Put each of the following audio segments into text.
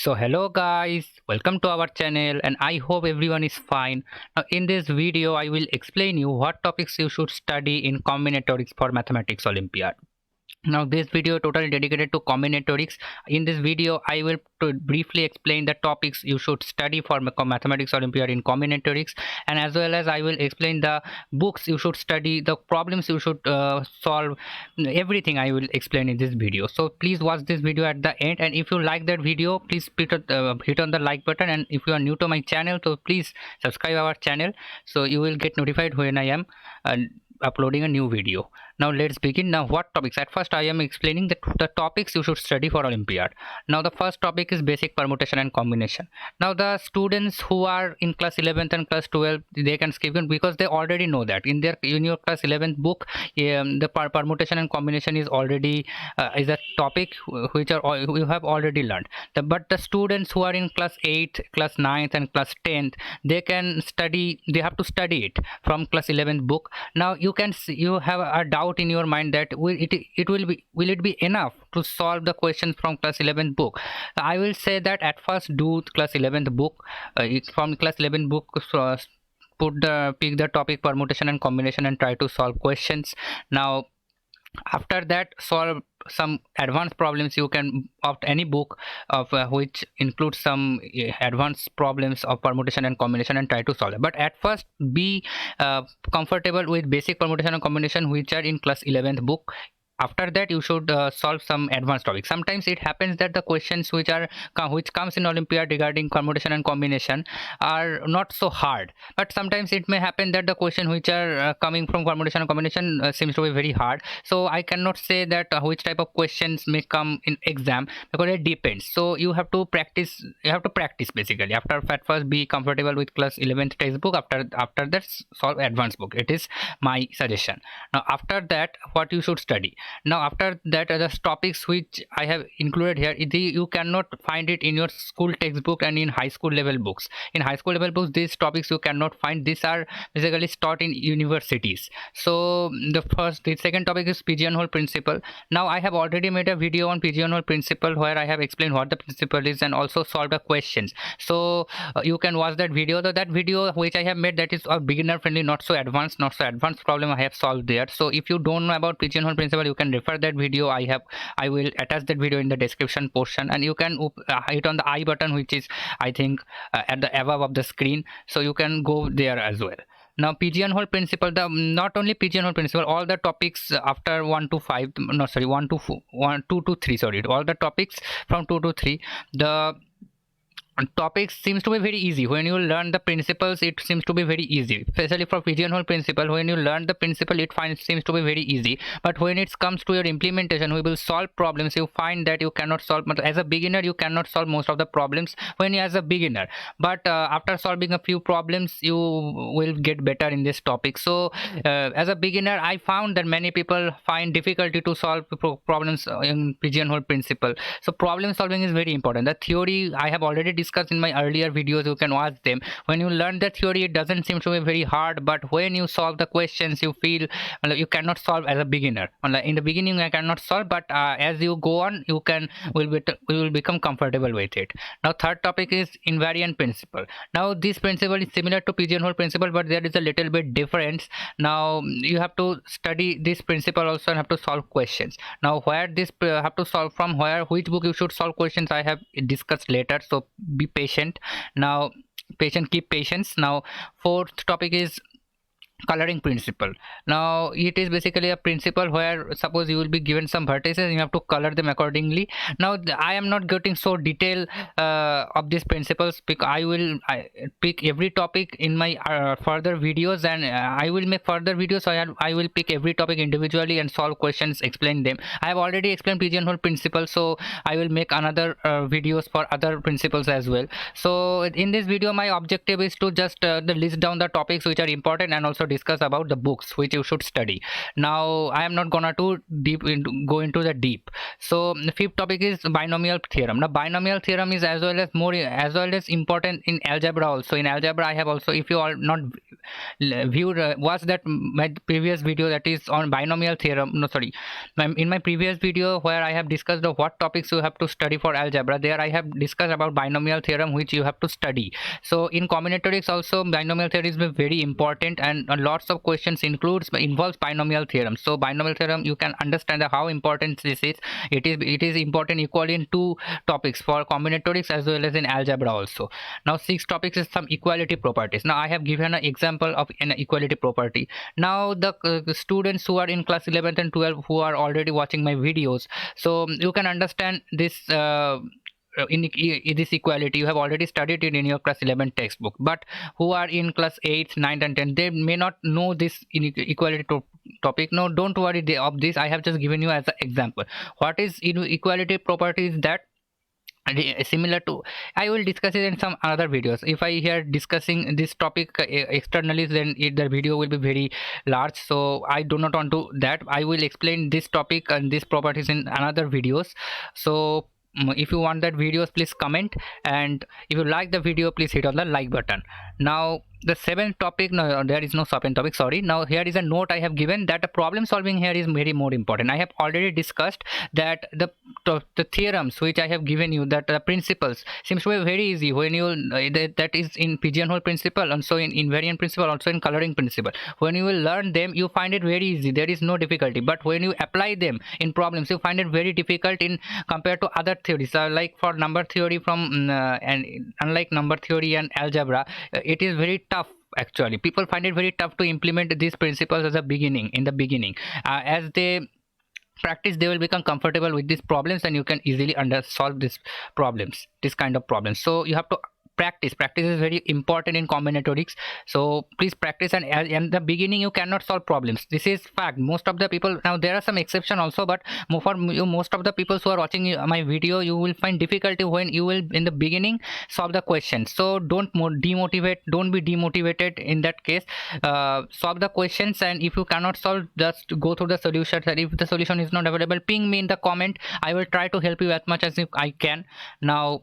So hello guys, welcome to our channel and I hope everyone is fine. Now in this video I will explain you what topics you should study in combinatorics for Mathematics Olympiad. Now this video totally dedicated to combinatorics. In this video I will briefly explain the topics you should study for Mathematics Olympiad in combinatorics, and as well as I will explain the books you should study, the problems you should solve. Everything I will explain in this video, so please watch this video at the end, and if you like that video please hit on the like button, and if you are new to my channel so please subscribe our channel so you will get notified when I am uploading a new video. Now let's begin. Now what topics? At first I am explaining the topics you should study for Olympiad. Now the first topic is basic permutation and combination. Now the students who are in class 11th and class 12th, they can skip it because they already know that in your class 11th book the permutation and combination is already is a topic which you have already learned. But the students who are in class 8th, class 9th and class 10th, they have to study it from class 11th book. Now you have a doubt in your mind that will it be enough to solve the questions from class 11th book. I will say that at first do class 11th book. From class 11th book, pick the topic permutation and combination and try to solve questions. Now after that solve some advanced problems. You can opt any book of which includes some advanced problems of permutation and combination and try to solve it. But at first be comfortable with basic permutation and combination which are in class 11th book. After that you should solve some advanced topics. Sometimes it happens that the questions which comes in Olympiad regarding permutation and combination are not so hard, but sometimes it may happen that the question which are coming from permutation and combination seems to be very hard. So I cannot say that which type of questions may come in exam because it depends. So you have to practice basically. At first be comfortable with class 11th textbook. After that solve advanced book. It is my suggestion. Now after that what you should study. Now after that the topics which I have included here, you cannot find it in your school textbook and in high school level books. In high school level books these topics you cannot find. These are basically taught in universities. So the second topic is Pigeon Hole Principle. Now I have already made a video on Pigeon Hole Principle where I have explained what the principle is and also solved the questions. So you can watch that video. So that video which I have made, that is a beginner friendly, not so advanced problem I have solved there. So if you don't know about Pigeon Hole Principle, you can refer that video. I will attach that video in the description portion, and you can hit on the I button which is I think at the above of the screen, so you can go there as well. Now Pigeon Hole Principle, not only Pigeon Hole Principle, all the topics after 1 to 5, no sorry 1 to 2 to 3, sorry, all the topics from 2 to 3, the topics seems to be very easy. When you learn the principles it seems to be very easy, especially for Pigeon Hole Principle. When you learn the principle it seems to be very easy, but when it comes to your implementation, we will solve problems, you find that you cannot solve. As a beginner you cannot solve most of the problems when you as a beginner, but after solving a few problems you will get better in this topic. So as a beginner I found that many people find difficulty to solve problems in Pigeon Hole Principle. So problem solving is very important. The theory I have already discussed in my earlier videos, you can watch them. When you learn the theory it doesn't seem to be very hard, but when you solve the questions you feel you cannot solve as a beginner. In the beginning I cannot solve, but as you go on you will become comfortable with it. Now third topic is invariant principle. Now this principle is similar to Pigeon Hole Principle, but there is a little bit difference. Now you have to study this principle also and have to solve questions. Now where this have to solve from, which book you should solve questions I have discussed later, so be patient. Now keep patience. Now fourth topic is coloring principle. Now it is basically a principle where suppose you will be given some vertices and you have to color them accordingly. Now I am not getting so detail of these principles because I pick every topic in my further videos, and I will make further videos, so I will pick every topic individually and solve questions, explain them. I have already explained Pigeon Hole Principle, so I will make another videos for other principles as well. So in this video my objective is to just list down the topics which are important and also to discuss about the books which you should study. Now I am not gonna go into the deep. So the fifth topic is binomial theorem. Now binomial theorem is as well as important in algebra also. In algebra I have also, if you are not viewed watch that my previous video that is on binomial theorem, no sorry, in my previous video where I have discussed the what topics you have to study for algebra, there I have discussed about binomial theorem which you have to study. So in combinatorics also binomial theorem is very important, and lots of questions involves binomial theorem. So binomial theorem, you can understand how important this is. It is important equally in two topics, for combinatorics as well as in algebra also. Now sixth topic is some equality properties. Now I have given an example of an equality property. Now the students who are in class 11th and 12th who are already watching my videos, so you can understand this in this equality. You have already studied it in your class 11 textbook, but who are in class 8th, 9th and 10th, they may not know this equality topic. No, don't worry of this. I have just given you as an example. What is equality property is that similar to, I will discuss it in some other videos. If I here discussing this topic externally, then the video will be very large, so I do not want to that. I will explain this topic and these properties in another videos. So if you want that videos, please comment, and if you like the video, please hit on the like button. Now the seventh topic, no, there is no seventh topic, sorry. Now here is a note I have given that the problem solving here is very more important. I have already discussed that the theorems which I have given you, that the principles seems to be very easy when you that is in Pigeon Hole Principle, also in invariant principle, also in coloring principle. When you will learn them, you find it very easy, there is no difficulty. But when you apply them in problems, you find it very difficult in compared to other theories, like for number theory from and unlike number theory and algebra, it is very tough. Actually, people find it very tough to implement these principles as a beginning. In the beginning, as they practice, they will become comfortable with these problems, and you can easily solve these problems, this kind of problems. So you have to practice is very important in combinatorics. So please practice, and in the beginning you cannot solve problems. This is fact. Most of the people, now there are some exception also, but for you, most of the people who are watching my video, you will find difficulty when you will in the beginning solve the questions. So don't be demotivated in that case. Solve the questions, and if you cannot solve, just go through the solutions, and if the solution is not available, ping me in the comment. I will try to help you as much as I can. Now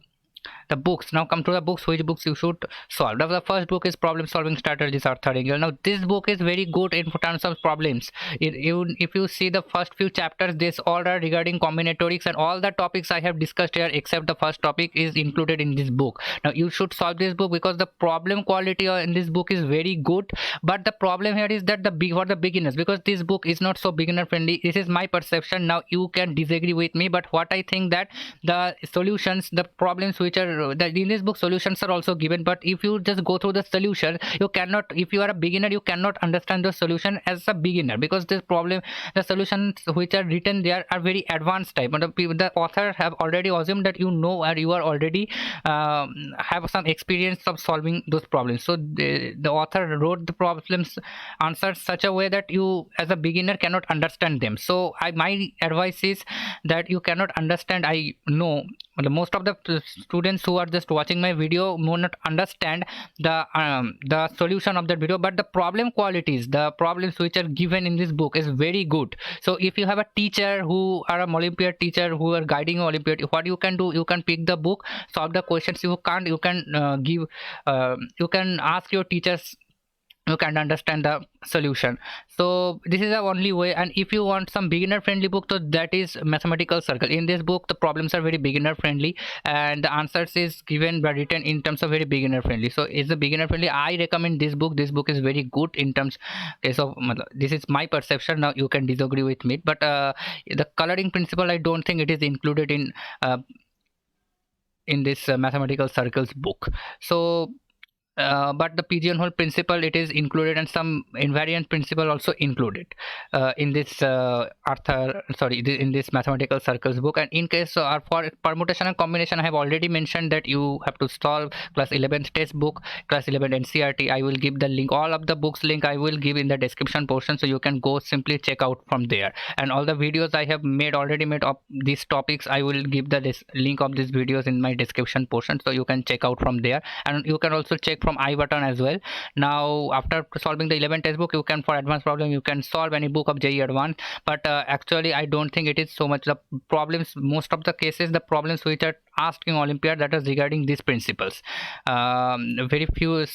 the books, now come to the books, which books you should solve. Now the first book is Problem Solving Strategies, Arthur Engel. Now this book is very good in terms of problems. If you see the first few chapters, this all are regarding combinatorics, and all the topics I have discussed here except the first topic is included in this book. Now you should solve this book because the problem quality in this book is very good. But the problem here is that for the beginners, because this book is not so beginner friendly. This is my perception. Now you can disagree with me, but what I think that the solutions, the problems which are that in this book, solutions are also given, but if you just go through the solution, you cannot, if you are a beginner, you cannot understand the solution as a beginner, because this problem, the solutions which are written there are very advanced type, but the author have already assumed that you know, or you are already have some experience of solving those problems. So the author wrote the problems answered such a way that you as a beginner cannot understand them. So my advice is that you cannot understand. I know most of the students who are just watching my video may not understand the solution of that video, but the problem qualities, the problems which are given in this book is very good. So if you have a teacher who are a Olympiad teacher who are guiding Olympiad, what you can do, you can pick the book, solve the questions. You can't, you can you can ask your teachers, you can understand the solution. So this is the only way. And if you want some beginner friendly book, so that is Mathematical Circle. In this book the problems are very beginner friendly, and the answers is given by written in terms of very beginner friendly. So it's a beginner friendly. I recommend this book. This book is very good in terms case of, this is my perception. Now you can disagree with me, but the coloring principle, I don't think it is included in this Mathematical Circles book. So but the Pigeon Hole Principle, it is included, and some invariant principle also included in this in this Mathematical Circles book. And in case for permutation and combination, I have already mentioned that you have to solve class 11th test book, class 11 NCERT. I will give the link, all of the books link I will give in the description portion, so you can go simply check out from there. And all the videos I have already made of these topics, I will give the link of these videos in my description portion, so you can check out from there. And you can also check from I button as well. Now after solving the 11 test book, you can, for advanced problem, you can solve any book of JEE Advanced. But actually I don't think it is so much the problems. Most of the cases, the problems which are asked in Olympiad, that is regarding these principles. Very few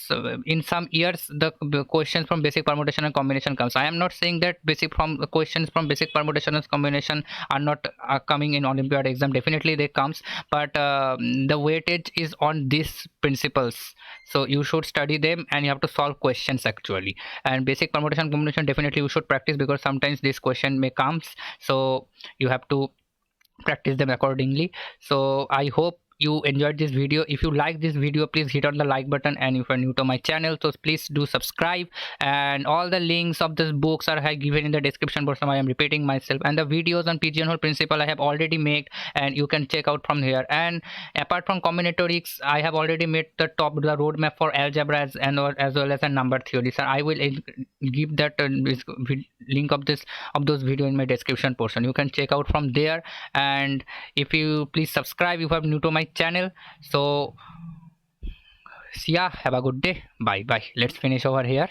in some years the questions from basic permutation and combination comes. I am not saying that basic from questions from basic permutation and combination are not coming in Olympiad exam. Definitely they comes, but the weightage is on these principles, so you should study them and you have to solve questions actually. And basic permutation combination definitely you should practice, because sometimes this question may comes, so you have to practice them accordingly. So I hope you enjoyed this video. If you like this video, please hit on the like button, and if you're new to my channel, so please do subscribe. And all the links of these books are given in the description box. I am repeating myself, and the videos on Pigeon Hole Principle I have already made, and you can check out from here. And apart from combinatorics, I have already made the roadmap for algebra as well as a number theory. So I will give that link of those video in my description portion. You can check out from there. And if you please subscribe if you are new to my channel. So yeah, have a good day. Bye bye. Let's finish over here.